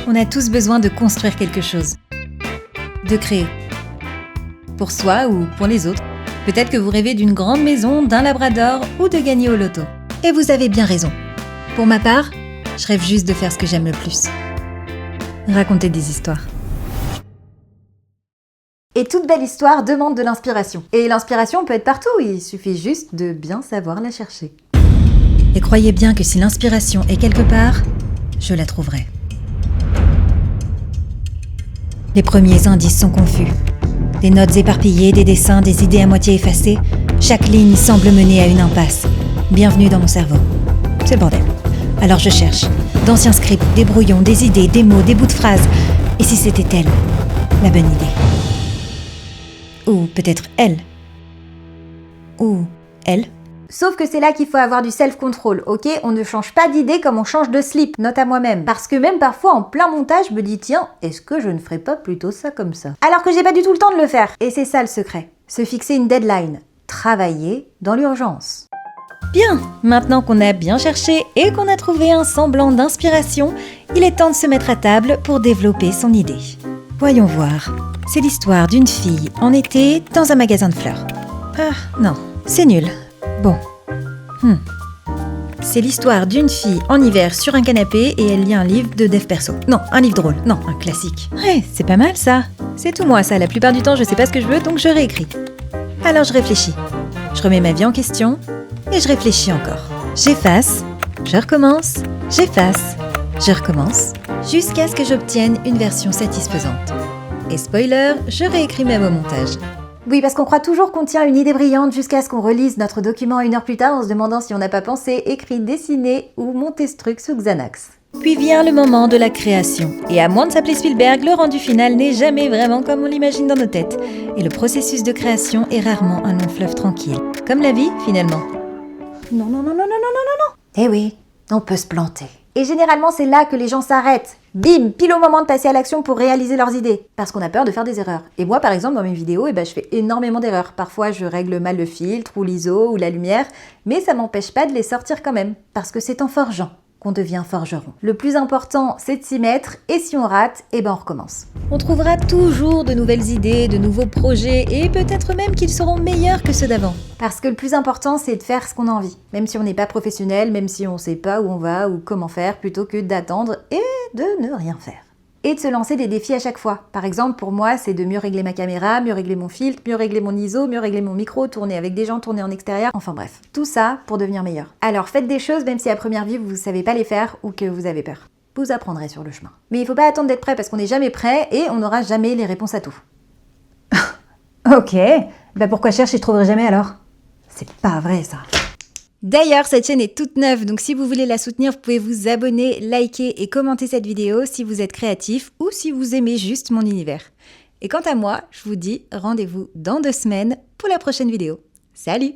On a tous besoin de construire quelque chose, de créer. Pour soi ou pour les autres. Peut-être que vous rêvez d'une grande maison, d'un labrador ou de gagner au loto. Et vous avez bien raison. Pour ma part, je rêve juste de faire ce que j'aime le plus. Raconter des histoires. Et toute belle histoire demande de l'inspiration. Et l'inspiration peut être partout, il suffit juste de bien savoir la chercher. Et croyez bien que si l'inspiration est quelque part, je la trouverai. Les premiers indices sont confus. Des notes éparpillées, des dessins, des idées à moitié effacées. Chaque ligne semble mener à une impasse. Bienvenue dans mon cerveau. C'est le bordel. Alors je cherche. D'anciens scripts, des brouillons, des idées, des mots, des bouts de phrases. Et si c'était elle, la bonne idée? Ou peut-être elle. Ou elle. Sauf que c'est là qu'il faut avoir du self-control, ok? On ne change pas d'idée comme on change de slip, note à moi-même. Parce que même parfois, en plein montage, je me dis, tiens, est-ce que je ne ferais pas plutôt ça comme ça? Alors que j'ai pas du tout le temps de le faire. Et c'est ça le secret. Se fixer une deadline. Travailler dans l'urgence. Bien, maintenant qu'on a bien cherché et qu'on a trouvé un semblant d'inspiration, il est temps de se mettre à table pour développer son idée. Voyons voir. C'est l'histoire d'une fille en été dans un magasin de fleurs. Ah, non, c'est nul. Bon. C'est l'histoire d'une fille en hiver sur un canapé et elle lit un livre de dev perso. Non, un livre drôle. Non, un classique. Ouais, c'est pas mal ça. C'est tout moi ça. La plupart du temps, je sais pas ce que je veux, donc je réécris. Alors je réfléchis. Je remets ma vie en question et je réfléchis encore. J'efface, je recommence, j'efface, je recommence, jusqu'à ce que j'obtienne une version satisfaisante. Et spoiler, je réécris même au montage. Oui, parce qu'on croit toujours qu'on tient une idée brillante jusqu'à ce qu'on relise notre document 1 heure plus tard en se demandant si on n'a pas pensé, écrit, dessiné ou monté ce truc sous Xanax. Puis vient le moment de la création. Et à moins de s'appeler Spielberg, le rendu final n'est jamais vraiment comme on l'imagine dans nos têtes. Et le processus de création est rarement un long fleuve tranquille. Comme la vie, finalement. Non. Eh oui, on peut se planter. Et généralement, c'est là que les gens s'arrêtent. Bim, pile au moment de passer à l'action pour réaliser leurs idées. Parce qu'on a peur de faire des erreurs. Et moi, par exemple, dans mes vidéos, je fais énormément d'erreurs. Parfois, je règle mal le filtre, ou l'ISO, ou la lumière. Mais ça m'empêche pas de les sortir quand même. Parce que c'est en forgeant qu'on devient forgeron. Le plus important, c'est de s'y mettre. Et si on rate, on recommence. On trouvera toujours de nouvelles idées, de nouveaux projets. Et peut-être même qu'ils seront meilleurs que ceux d'avant. Parce que le plus important, c'est de faire ce qu'on a envie. Même si on n'est pas professionnel, même si on ne sait pas où on va ou comment faire, plutôt que d'attendre et de ne rien faire. Et de se lancer des défis à chaque fois. Par exemple, pour moi, c'est de mieux régler ma caméra, mieux régler mon filtre, mieux régler mon ISO, mieux régler mon micro, tourner avec des gens, tourner en extérieur, enfin bref. Tout ça pour devenir meilleur. Alors faites des choses même si à première vue vous ne savez pas les faire ou que vous avez peur. Vous apprendrez sur le chemin. Mais il faut pas attendre d'être prêt parce qu'on n'est jamais prêt et on n'aura jamais les réponses à tout. Ok, pourquoi je cherche et je trouverai jamais alors? C'est pas vrai ça. D'ailleurs, cette chaîne est toute neuve, donc si vous voulez la soutenir, vous pouvez vous abonner, liker et commenter cette vidéo si vous êtes créatif ou si vous aimez juste mon univers. Et quant à moi, je vous dis rendez-vous dans 2 semaines pour la prochaine vidéo. Salut!